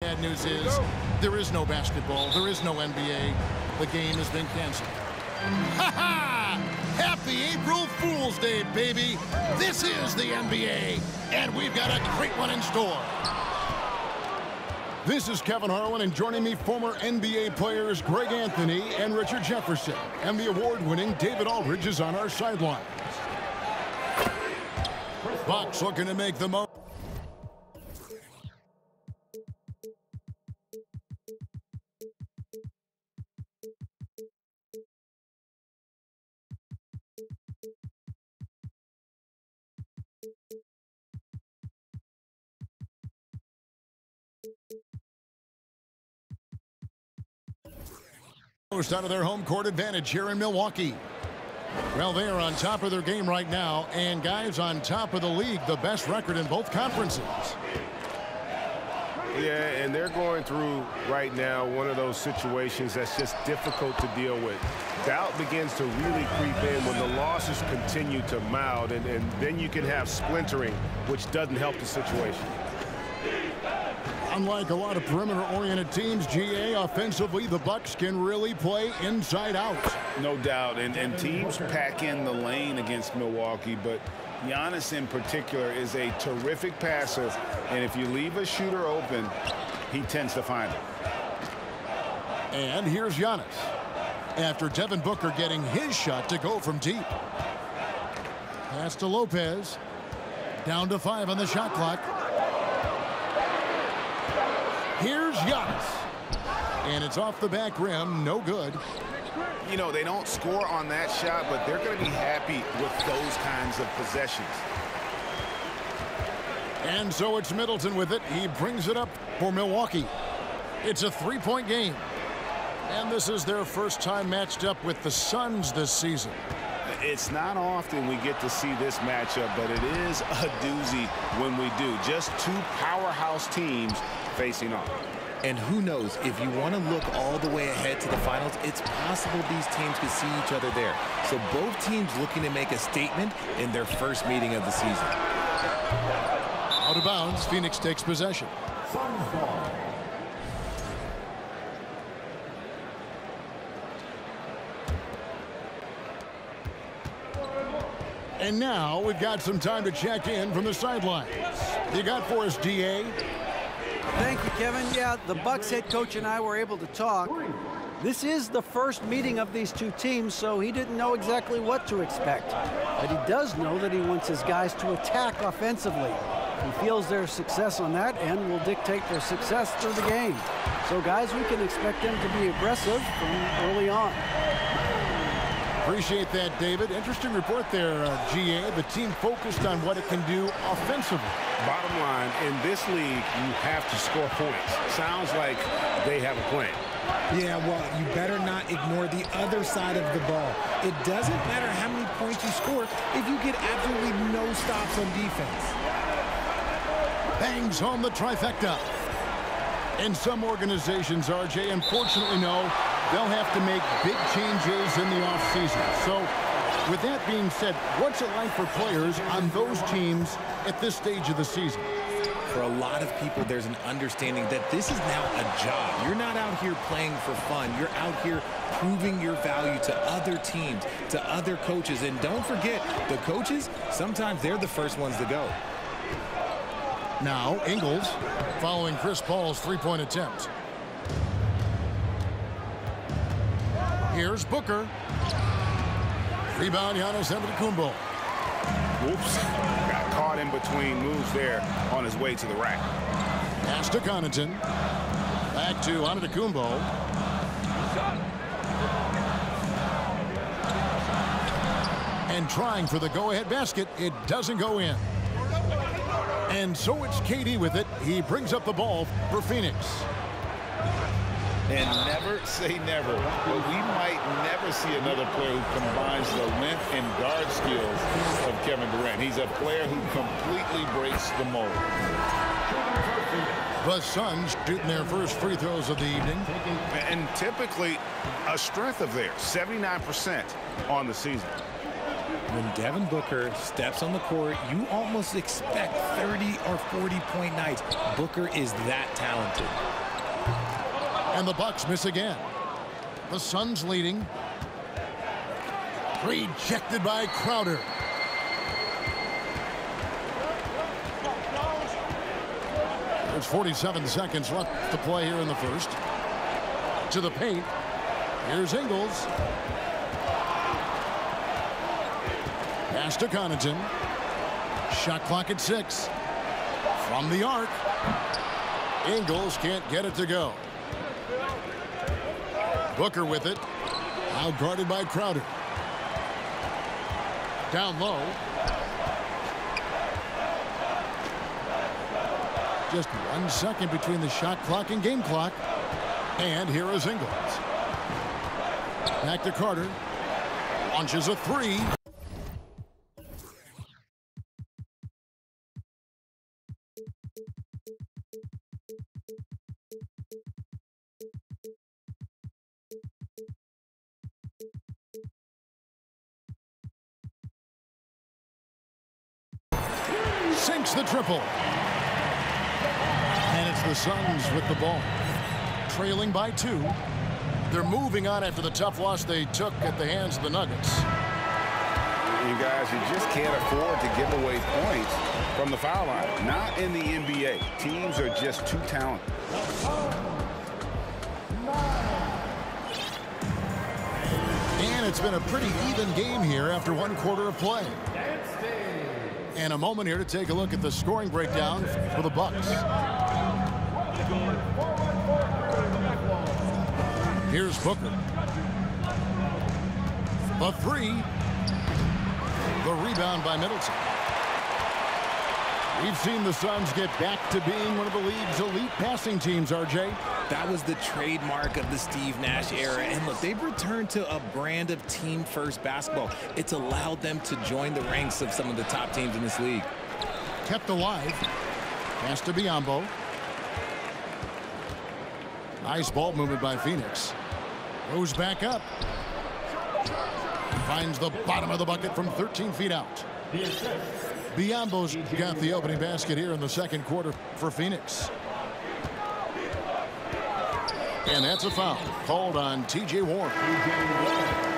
Bad news is there is no basketball. There is no NBA. The game has been canceled. Ha ha! Happy April Fool's Day, baby. This is the NBA, and we've got a great one in store. This is Kevin Harlan, and joining me, former NBA players Greg Anthony and Richard Jefferson. And the award-winning David Aldridge is on our sidelines. Bucks looking to make the most. Out of their home court advantage here in Milwaukee. Well, they are on top of their game right now, and guys, on top of the league, the best record in both conferences. Yeah, and they're going through right now one of those situations that's just difficult to deal with. Doubt begins to really creep in when the losses continue to mount, and then you can have splintering, which doesn't help the situation. Unlike a lot of perimeter-oriented teams, GA, offensively, the Bucks can really play inside out. No doubt, and teams pack in the lane against Milwaukee, but Giannis in particular is a terrific passer, and if you leave a shooter open, he tends to find it. And here's Giannis, after Devin Booker getting his shot to go from deep. Pass to Lopez. Down to 5 on the shot clock. Here's Giannis. And it's off the back rim. No good. You know, they don't score on that shot, but they're going to be happy with those kinds of possessions. And so it's Middleton with it. He brings it up for Milwaukee. It's a three-point game. And this is their first time matched up with the Suns this season. It's not often we get to see this matchup, but it is a doozy when we do. Just two powerhouse teams facing off. And who knows, if you want to look all the way ahead to the finals, it's possible these teams could see each other there. So both teams looking to make a statement in their first meeting of the season. Out of bounds, Phoenix takes possession. And now we've got some time to check in from the sidelines. You got for us, DA? Thank you, Kevin. Yeah, the Bucks head coach and I were able to talk. This is the first meeting of these two teams, so he didn't know exactly what to expect. But he does know that he wants his guys to attack offensively. He feels their success on that and will dictate their success through the game. So, guys, we can expect them to be aggressive from early on. Appreciate that, David. Interesting report there, GA. The team focused on what it can do offensively. Bottom line, in this league, you have to score points. Sounds like they have a plan. Yeah, well, you better not ignore the other side of the ball. It doesn't matter how many points you score if you get absolutely no stops on defense. Bangs home the trifecta. And some organizations, RJ, unfortunately, no, they'll have to make big changes in the offseason. So, with that being said, what's it like for players on those teams at this stage of the season? For a lot of people, there's an understanding that this is now a job. You're not out here playing for fun. You're out here proving your value to other teams, to other coaches. And don't forget, the coaches, sometimes they're the first ones to go. Now, Ingles following Chris Paul's three-point attempt. Here's Booker. Rebound, Giannis Antetokounmpo. Whoops. Got caught in between moves there on his way to the rack. Pass to Connaughton. Back to Antetokounmpo. And trying for the go-ahead basket. It doesn't go in. And so it's KD with it. He brings up the ball for Phoenix. And never say never, but we might never see another player who combines the length and guard skills of Kevin Durant. He's a player who completely breaks the mold. The Suns shooting their first free throws of the evening. And typically a strength of theirs, 79% on the season. When Devin Booker steps on the court, you almost expect 30 or 40-point nights. Booker is that talented. And the Bucks miss again. The Suns leading. Rejected by Crowder. There's 47 seconds left to play here in the first. To the paint. Here's Ingles. Pass to Connaughton. Shot clock at 6. From the arc. Ingles can't get it to go. Booker with it. Now guarded by Crowder. Down low. Just 1 second between the shot clock and game clock. And here is Ingles. Back to Carter. Launches a 3. Sinks the triple. And it's the Suns with the ball. Trailing by 2. They're moving on after the tough loss they took at the hands of the Nuggets. You guys, you just can't afford to give away points from the foul line. Not in the NBA. Teams are just too talented. And it's been a pretty even game here after 1 quarter of play. And a moment here to take a look at the scoring breakdown for the Bucks. Here's Booker. The 3. The rebound by Middleton. We've seen the Suns get back to being one of the league's elite passing teams, RJ. That was the trademark of the Steve Nash era. And look, they've returned to a brand of team-first basketball. It's allowed them to join the ranks of some of the top teams in this league. Kept alive. Pass to Biyombo. Nice ball movement by Phoenix. Goes back up. Finds the bottom of the bucket from 13 feet out. Biyombo's got the opening basket here in the second quarter for Phoenix. And that's a foul called on T.J. Warren.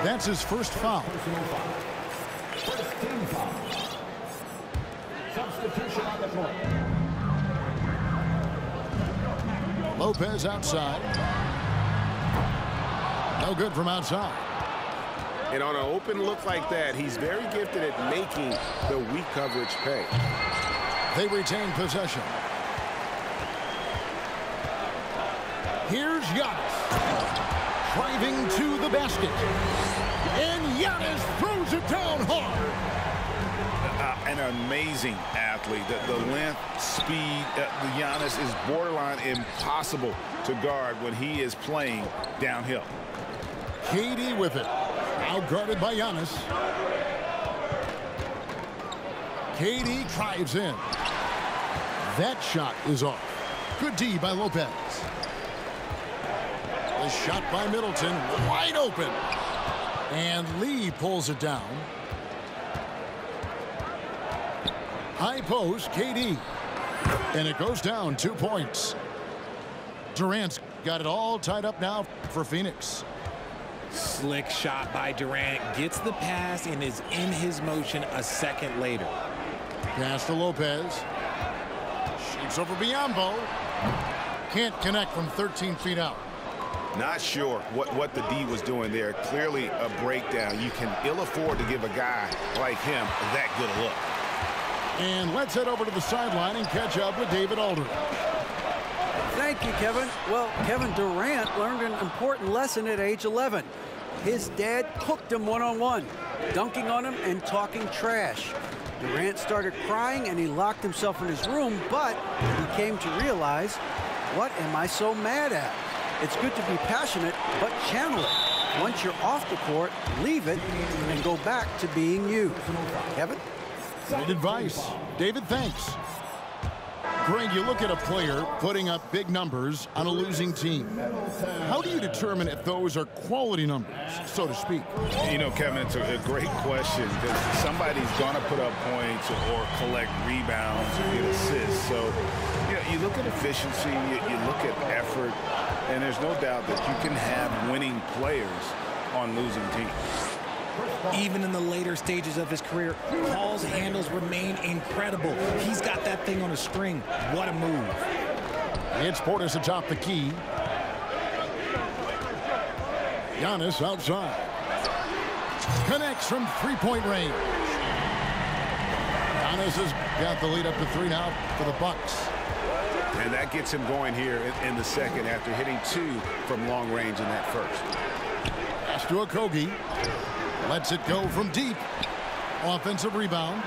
That's his first foul. First team foul. Substitution on the court. Lopez outside. No good from outside. And on an open look like that, he's very gifted at making the weak coverage pay. They retain possession. Here's Giannis. Driving to the basket. And Giannis throws it down hard. An amazing athlete. The length, speed, Giannis is borderline impossible to guard when he is playing downhill. KD with it. Now guarded by Giannis. KD drives in. That shot is off. Good D by Lopez. The shot by Middleton, wide open. And Lee pulls it down. High post, KD. And it goes down 2 points. Durant's got it all tied up now for Phoenix. Slick shot by Durant. Gets the pass and is in his motion a second later. Pass to Lopez. Shoots over Biyombo. Can't connect from 13 feet out. Not sure what the D was doing there. Clearly a breakdown. You can ill afford to give a guy like him that good a look. And let's head over to the sideline and catch up with David Aldridge. Thank you, Kevin. Well, Kevin Durant learned an important lesson at age 11. His dad cooked him one-on-one, dunking on him and talking trash. Durant started crying and he locked himself in his room, but he came to realize, what am I so mad at? It's good to be passionate, but channel it. Once you're off the court, leave it and go back to being you. Kevin? Good advice. David, thanks. Greg, you look at a player putting up big numbers on a losing team. How do you determine if those are quality numbers, so to speak? You know, Kevin, it's a great question because somebody's going to put up points or collect rebounds or get assists. So, you know, you look at efficiency, you look at effort, And there's no doubt that you can have winning players on losing teams. Even in the later stages of his career, Paul's handles remain incredible. He's got that thing on a string. What a move. It's Portis atop the key. Giannis outside. Connects from three-point range. Giannis has got the lead up to 3 now for the Bucks. And that gets him going here in the second after hitting 2 from long range in that first. Pass to Okogie. Lets it go from deep. Offensive rebound.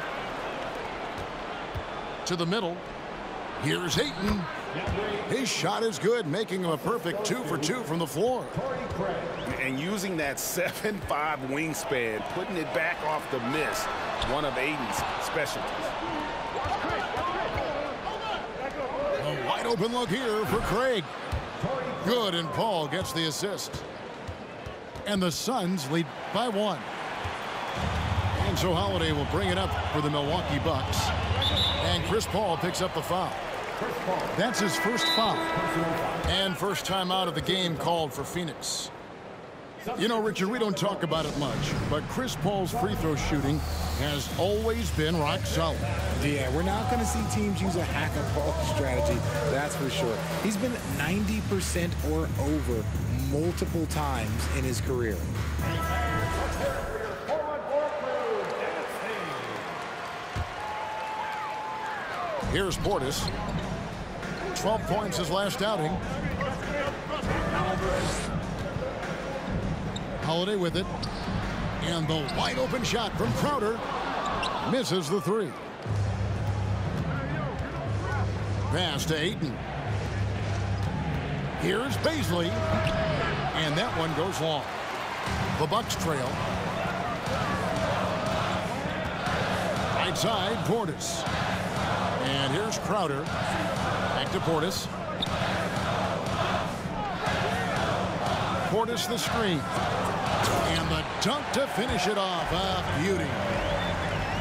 To the middle. Here's Ayton. His shot is good, making him a perfect 2 for 2 from the floor. And using that 7'5" wingspan, putting it back off the miss, one of Ayton's specialties. A wide open look here for Craig. Good, and Paul gets the assist. And the Suns lead by 1. And so Holiday will bring it up for the Milwaukee Bucks. And Chris Paul picks up the foul. That's his first foul. And first time out of the game called for Phoenix. You know, Richard, we don't talk about it much, but Chris Paul's free throw shooting has always been rock solid. Yeah, we're not going to see teams use a hack-a-ball strategy, that's for sure. He's been 90% or over multiple times in his career. Here's Portis. 12 points his last outing. Holiday with it. And the wide open shot from Crowder. Misses the 3. Pass to Ayton. Here's Baisley. And that one goes long. The Bucks trail. Right side, Portis. And here's Crowder. Back to Portis. Portis the screen. And the dunk to finish it off. A beauty.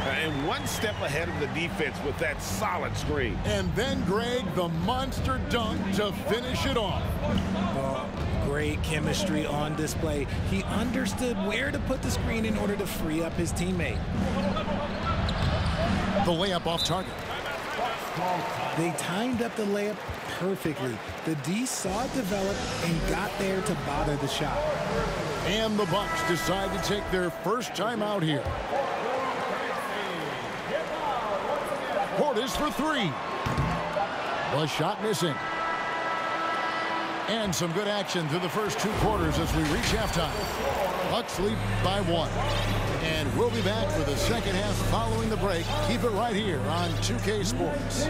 And one step ahead of the defense with that solid screen. And then, Greg, the monster dunk to finish it off. Great chemistry on display. He understood where to put the screen in order to free up his teammate. The layup off target. They timed up the layup perfectly. The D saw it develop and got there to bother the shot. And the Bucks decide to take their first time out here. Portis for 3. The shot missing. And some good action through the first 2 quarters as we reach halftime. Bucks lead by 1. And we'll be back for the second half following the break. Keep it right here on 2K Sports.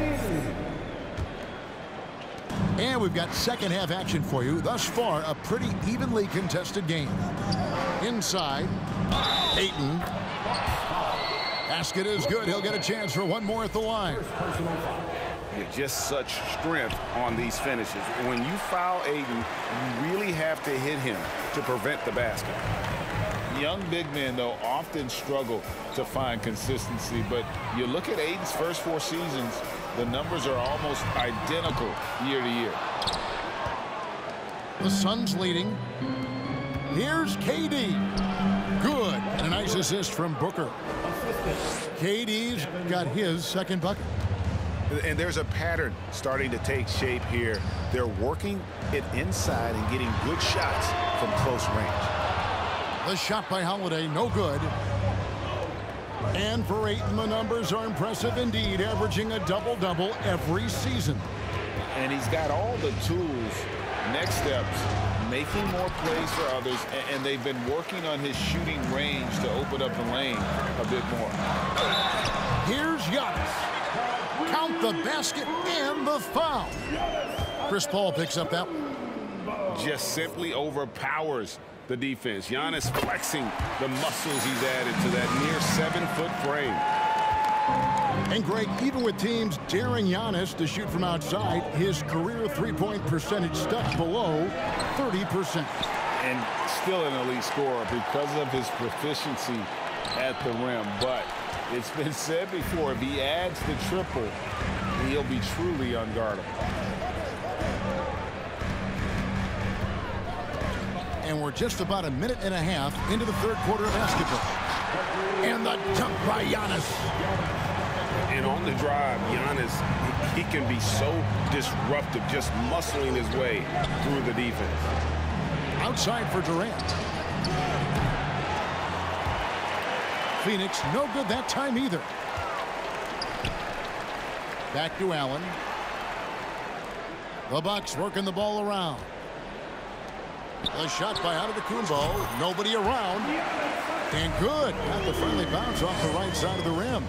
And we've got second half action for you. Thus far, a pretty evenly contested game. Inside, Ayton. Basket is good. He'll get a chance for one more at the line. Just such strength on these finishes. When you foul Ayton, you really have to hit him to prevent the basket. Young big men, though, often struggle to find consistency, but you look at Ayton's first 4 seasons, the numbers are almost identical year to year. The Suns leading. Here's KD. Good. And a nice assist from Booker. KD's got his second bucket. And there's a pattern starting to take shape here. They're working it inside and getting good shots from close range. The shot by Holiday, no good. And for Ayton, the numbers are impressive indeed, averaging a double-double every season. And he's got all the tools. Next steps, making more plays for others, and they've been working on his shooting range to open up the lane a bit more. Here's Giannis. Count the basket and the foul. Chris Paul picks up that one. Just simply overpowers the defense. Giannis flexing the muscles he's added to that near 7-foot frame. And Greg, even with teams daring Giannis to shoot from outside, his career three-point percentage stuck below 30%. And still an elite scorer because of his proficiency at the rim. But it's been said before, if he adds the triple, he'll be truly unguardable. And we're just about a minute and a half into the third quarter of basketball. And the dunk by Giannis. And on the drive, Giannis, he can be so disruptive, just muscling his way through the defense. Outside for Durant. Phoenix, no good that time either. Back to Allen. The Bucks working the ball around. A shot by Antetokounmpo. Nobody around. And good. Got the friendly bounce off the right side of the rim.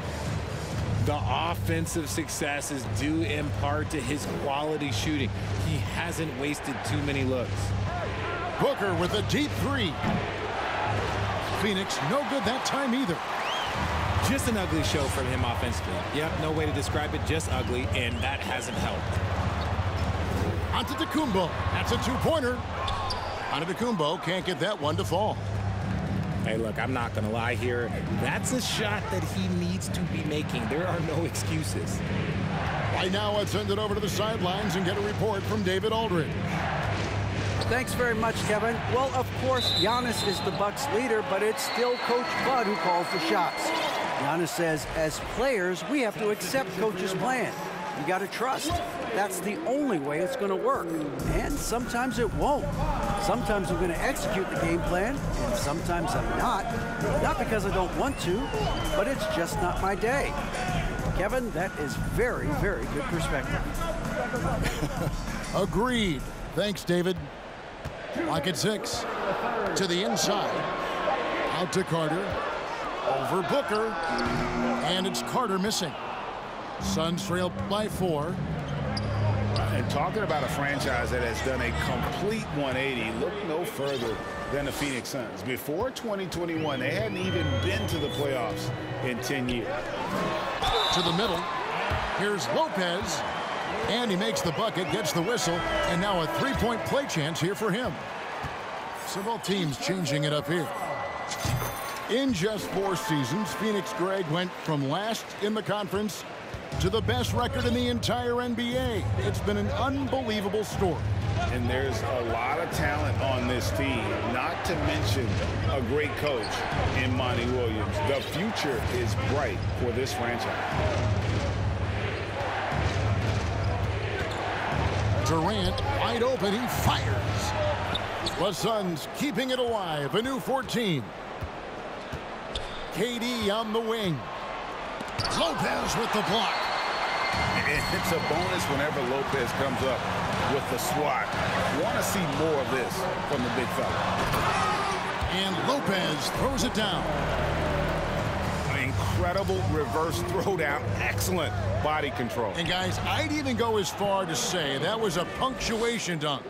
The offensive success is due in part to his quality shooting. He hasn't wasted too many looks. Booker with a deep three. Phoenix, no good that time either. Just an ugly show from him offensively. Yep, no way to describe it, just ugly, and that hasn't helped. Antetokounmpo, that's a two-pointer. Antetokounmpo can't get that one to fall. Hey, look, I'm not going to lie here. That's a shot that he needs to be making. There are no excuses. Right now, let's send it over to the sidelines and get a report from David Aldridge. Thanks very much, Kevin. Well, of course, Giannis is the Bucks leader, but it's still Coach Bud who calls the shots. Giannis says, as players, we have to accept Coach's plan. You got to trust. That's the only way it's going to work. And sometimes it won't. Sometimes I'm going to execute the game plan, and sometimes I'm not. Not because I don't want to, but it's just not my day. Kevin, that is very, very good perspective. Agreed. Thanks, David. Lock at 6. To the inside. Out to Carter. Over Booker. And it's Carter missing. Suns trail by 4. And talking about a franchise that has done a complete 180, look no further than the Phoenix Suns. Before 2021, they hadn't even been to the playoffs in 10 years. To the middle. Here's Lopez. And he makes the bucket, gets the whistle, and now a three-point play chance here for him. So both teams changing it up here. In just 4 seasons, Phoenix, Greg, went from last in the conference to the best record in the entire NBA. It's been an unbelievable story. And there's a lot of talent on this team, not to mention a great coach in Monty Williams. The future is bright for this franchise. Durant wide open, he fires. The Suns keeping it alive, a new 14. KD on the wing. Lopez with the block. It's a bonus whenever Lopez comes up with the swat. Want to see more of this from the big fella. And Lopez throws it down. An incredible reverse throwdown. Excellent body control. And guys, I'd even go as far to say that was a punctuation dunk.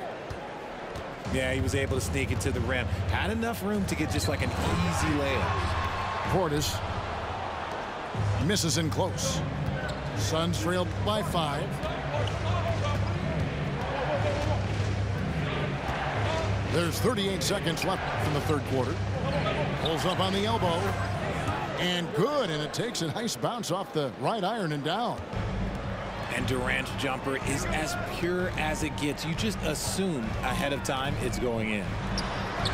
Yeah, he was able to sneak it to the rim. Had enough room to get just like an easy layup. Portis misses in close. Suns trailed by 5. There's 38 seconds left in the third quarter. Pulls up on the elbow. And good, and it takes a nice bounce off the right iron and down. And Durant's jumper is as pure as it gets. You just assume ahead of time it's going in.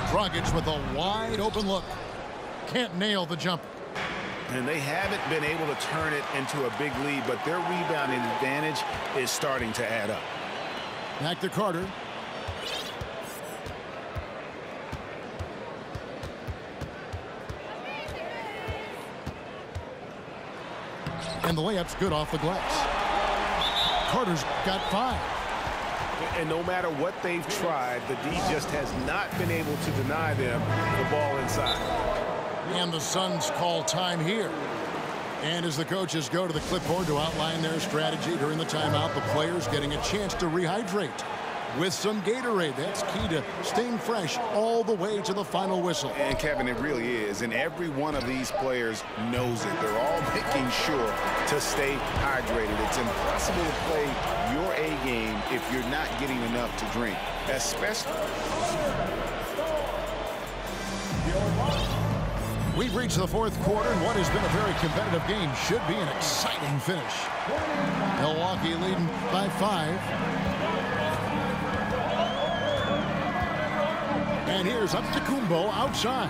Dragic with a wide open look. Can't nail the jumper. And they haven't been able to turn it into a big lead, but their rebounding advantage is starting to add up. Back to Carter. And the layup's good off the glass. Carter's got 5. And no matter what they've tried, the D just has not been able to deny them the ball inside. And the Suns call time here. And as the coaches go to the clipboard to outline their strategy during the timeout, the players getting a chance to rehydrate with some Gatorade. That's key to staying fresh all the way to the final whistle. And Kevin, it really is. And every one of these players knows it. They're all making sure to stay hydrated. It's impossible to play your A game if you're not getting enough to drink, especially. We've reached the fourth quarter, and what has been a very competitive game should be an exciting finish. Milwaukee leading by 5. And here's Antetokounmpo outside.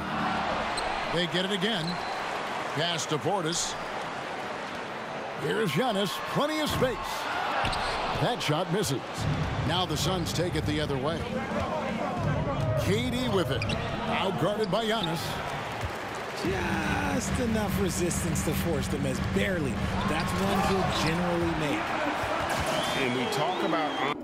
They get it again. Pass to Portis. Here's Giannis. Plenty of space. That shot misses. Now the Suns take it the other way. KD with it. Outguarded by Giannis. Just enough resistance to force them as barely. That's one he'll generally make. And we talk about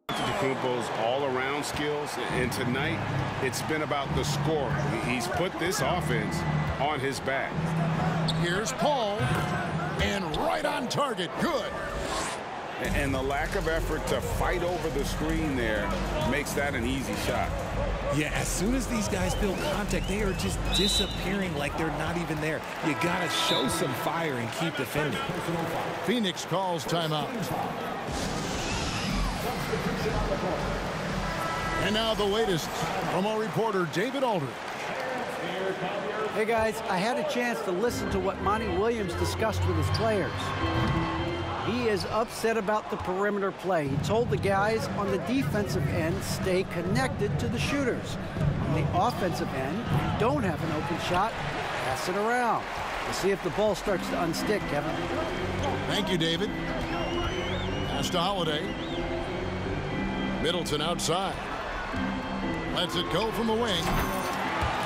Antetokounmpo's all-around skills, and tonight it's been about the scoring. He's put this offense on his back. Here's Paul, and right on target. Good. And the lack of effort to fight over the screen there makes that an easy shot. Yeah, as soon as these guys feel contact, they are just disappearing like they're not even there. You got to show some fire and keep defending. Phoenix calls timeout. And now the latest from our reporter, David Aldridge. Hey, guys, I had a chance to listen to what Monty Williams discussed with his players. He is upset about the perimeter play. He told the guys on the defensive end, stay connected to the shooters. On the offensive end, if you don't have an open shot, pass it around. We'll see if the ball starts to unstick, Kevin. Thank you, David. Pass to Holiday. Middleton outside. Lets it go from the wing.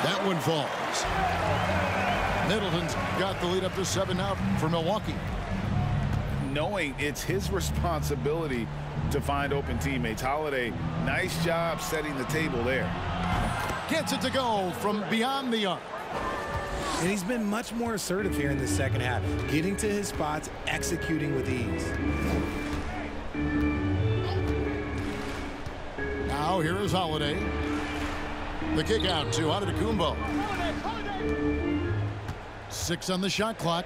That one falls. Middleton's got the lead up to 7 now for Milwaukee. Knowing it's his responsibility to find open teammates. Holiday, nice job setting the table there. Gets it to go from beyond the arc. And he's been much more assertive here in the second half, getting to his spots, executing with ease. Now here is Holiday. The kick out to Antetokounmpo. 6 on the shot clock.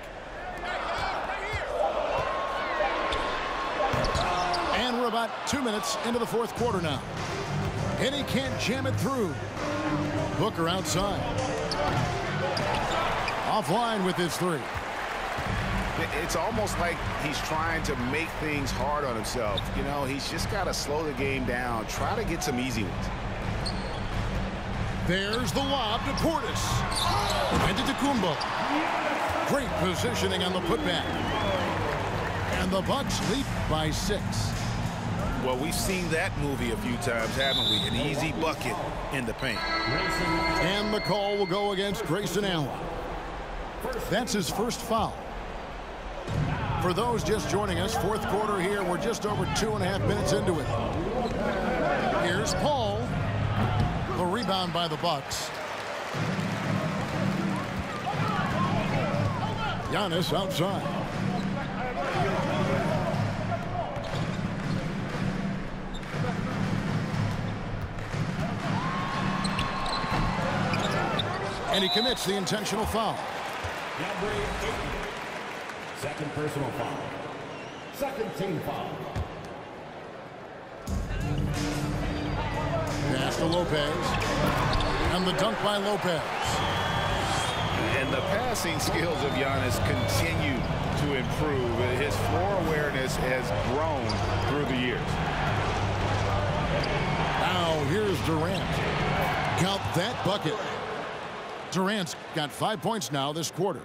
And we're about 2 minutes into the fourth quarter now. And he can't jam it through. Booker outside. Offline with his 3. It's almost like he's trying to make things hard on himself. You know, he's just got to slow the game down. Try to get some easy ones. There's the lob to Portis. Antetokounmpo. Great positioning on the putback. And the Bucks lead by 6. Well, we've seen that movie a few times, haven't we? An easy bucket in the paint. And the call will go against Grayson Allen. That's his first foul. For those just joining us, fourth quarter here. We're just over 2.5 minutes into it. Here's Paul. The rebound by the Bucks. Giannis outside. And he commits the intentional foul. Number 8. Second personal foul. Second team foul. Pass to Lopez. And the dunk by Lopez. And the passing skills of Giannis continue to improve. His floor awareness has grown through the years. Now here's Durant. Count that bucket. Durant's got 5 points now this quarter.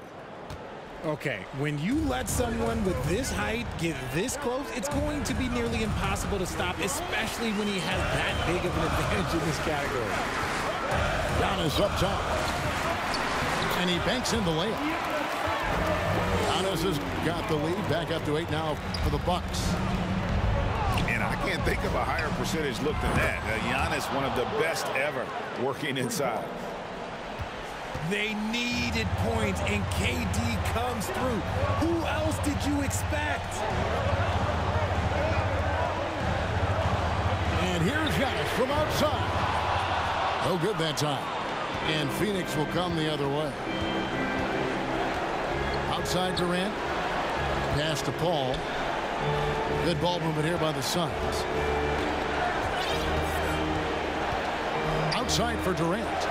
Okay, when you let someone with this height get this close, it's going to be nearly impossible to stop, especially when he has that big of an advantage in this category. Giannis up top. And he banks in the layup. Giannis has got the lead, back up to 8 now for the Bucks. And I can't think of a higher percentage look than that. Giannis, one of the best ever working inside. They needed points, and KD comes through. Who else did you expect? And here's Giannis from outside. No good that time. And Phoenix will come the other way. Outside Durant. Pass to Paul. Good ball movement here by the Suns. Outside for Durant.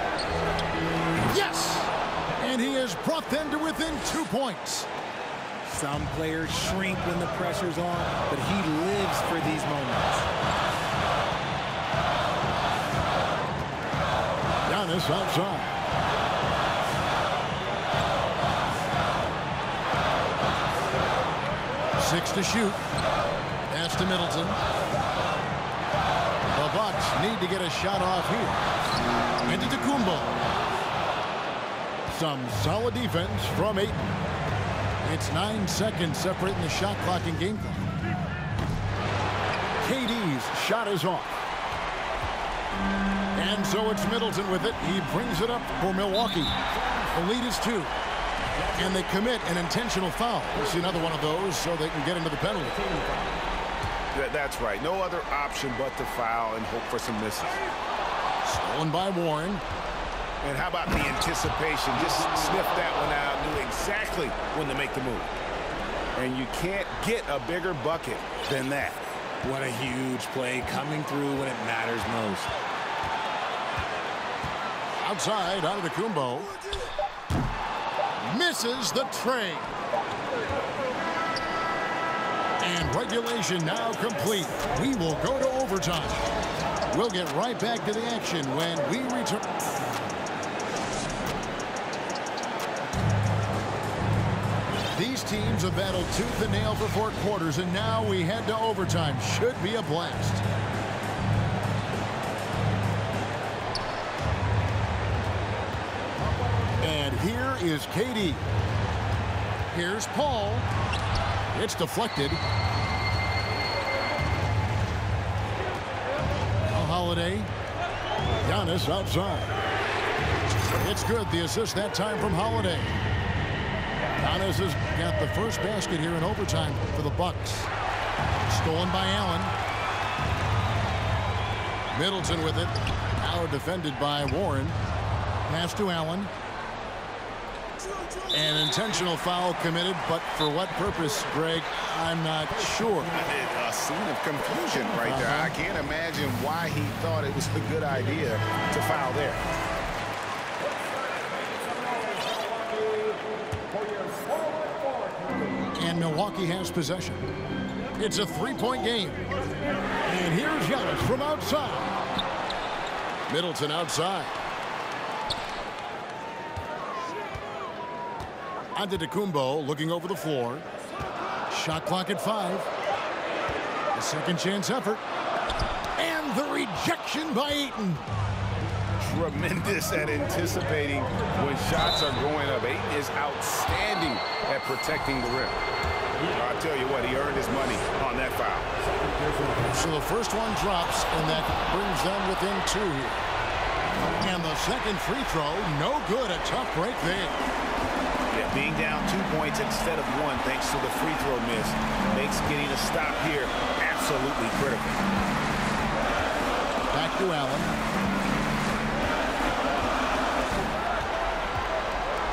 Yes! And he has brought them to within 2 points. Some players shrink when the pressure's on, but he lives for these moments. Giannis outside. Six to shoot. Pass to Middleton. The Bucks need to get a shot off here. Into Kumbo. Some solid defense from Ayton. It's 9 seconds separating the shot clock and game clock. KD's shot is off. And so it's Middleton with it. He brings it up for Milwaukee. The lead is 2. And they commit an intentional foul. We'll see another one of those so they can get into the penalty. That's right. No other option but to foul and hope for some misses. Stolen by Warren. And how about the anticipation? Just sniffed that one out, knew exactly when to make the move. And you can't get a bigger bucket than that. What a huge play, coming through when it matters most. Outside, out of the Kumbo. Misses the tray. And regulation now complete. We will go to overtime. We'll get right back to the action when we return. These teams have battled tooth and nail for 4 quarters, and now we head to overtime. Should be a blast. And here is KD. Here's Paul. It's deflected. Holiday. Giannis outside. It's good. The assist that time from Holiday. Giannis has got the first basket here in overtime for the Bucks. Stolen by Allen. Middleton with it. Now defended by Warren. Pass to Allen. An intentional foul committed, but for what purpose, Greg, I'm not sure. A scene of confusion right there. I can't imagine why he thought it was a good idea to foul there. And Milwaukee has possession. It's a 3-point game. And here's Giannis from outside. Middleton outside. Antetokounmpo looking over the floor. Shot clock at 5. A second chance effort. And the rejection by Ayton. Tremendous at anticipating when shots are going up. Ayton is outstanding at protecting the rim. I'll tell you what, he earned his money on that foul. So the first one drops, and that brings them within 2 here. And the second free throw, no good. A tough break there. Yeah, being down 2 points instead of 1 thanks to the free throw miss makes getting a stop here absolutely critical. Back to Allen.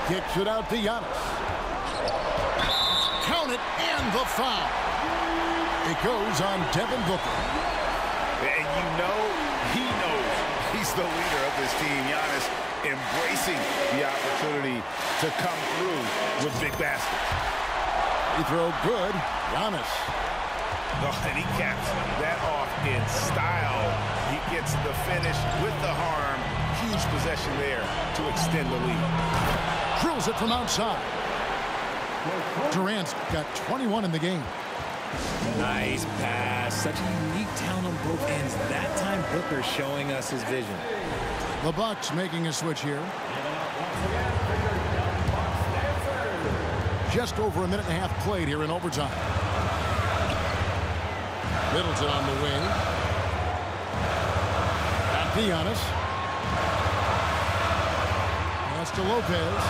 Kicks it out to Giannis. Count it, and the foul. It goes on Devin Booker. And you know he knows he's the leader of this team. Giannis embracing the opportunity to come through with big baskets. Free throw good. Giannis. Oh, and he caps that off in style. He gets the finish with the harm. Huge possession there to extend the lead. Drills it from outside. Durant's got 21 in the game. Nice pass. Such a unique talent on both ends. That time Booker showing us his vision. The Bucks making a switch here. Just over a minute and a half played here in overtime. Middleton on the wing. Back to Giannis. Pass to Lopez.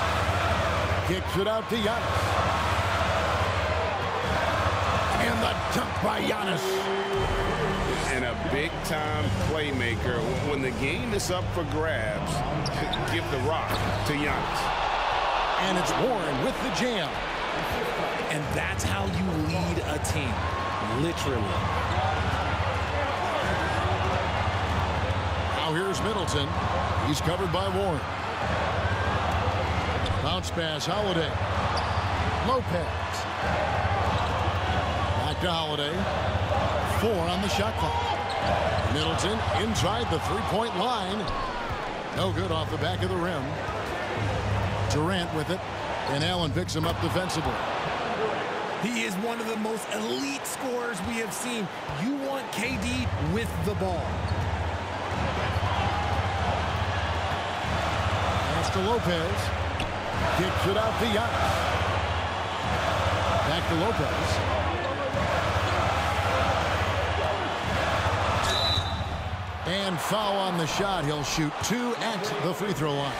Kicks it out to Giannis. And the dunk by Giannis. And a big-time playmaker. When the game is up for grabs, give the rock to Giannis. And it's Warren with the jam. And that's how you lead a team. Literally. Now here's Middleton. He's covered by Warren. Bounce pass, Holiday. Lopez. Back to Holiday. 4 on the shot clock. Middleton inside the 3-point line. No good off the back of the rim. Durant with it, and Allen picks him up defensively. He is one of the most elite scorers we have seen. You want KD with the ball. Pass to Lopez. Kicks it out to Giannis. Back to Lopez. And foul on the shot. He'll shoot 2 at the free throw line.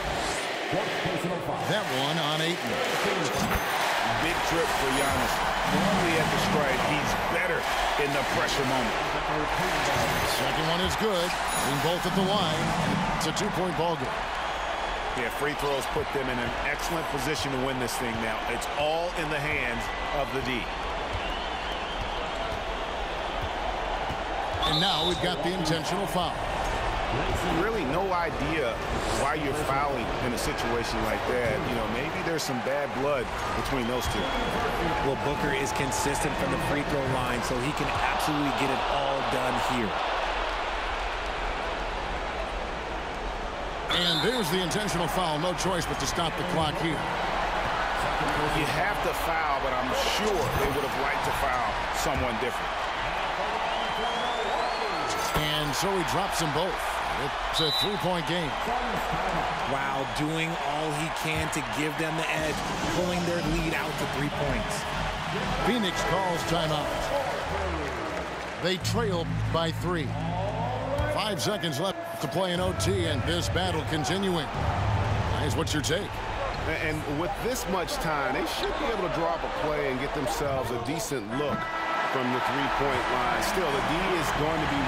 That one on Ayton. Big trip for Giannis. Normally at the stripe, he's better in the pressure moment. Second one is good. Being both at the line. It's a 2-point ball game. Yeah, free throws put them in an excellent position to win this thing now. It's all in the hands of the D. And now we've got the intentional foul. Really no idea why you're fouling in a situation like that. You know, maybe there's some bad blood between those two. Well, Booker is consistent from the free throw line, so he can absolutely get it all done here. And there's the intentional foul. No choice but to stop the clock here. You have to foul, but I'm sure they would have liked to foul someone different. And so he drops them both. It's a 3-point game. Wow, doing all he can to give them the edge, pulling their lead out to 3 points. Phoenix calls timeout. They trail by 3. 5 seconds left to play in OT, and this battle continuing. Guys, what's your take? And with this much time, they should be able to draw up a play and get themselves a decent look from the 3-point line. Still, the D is going to be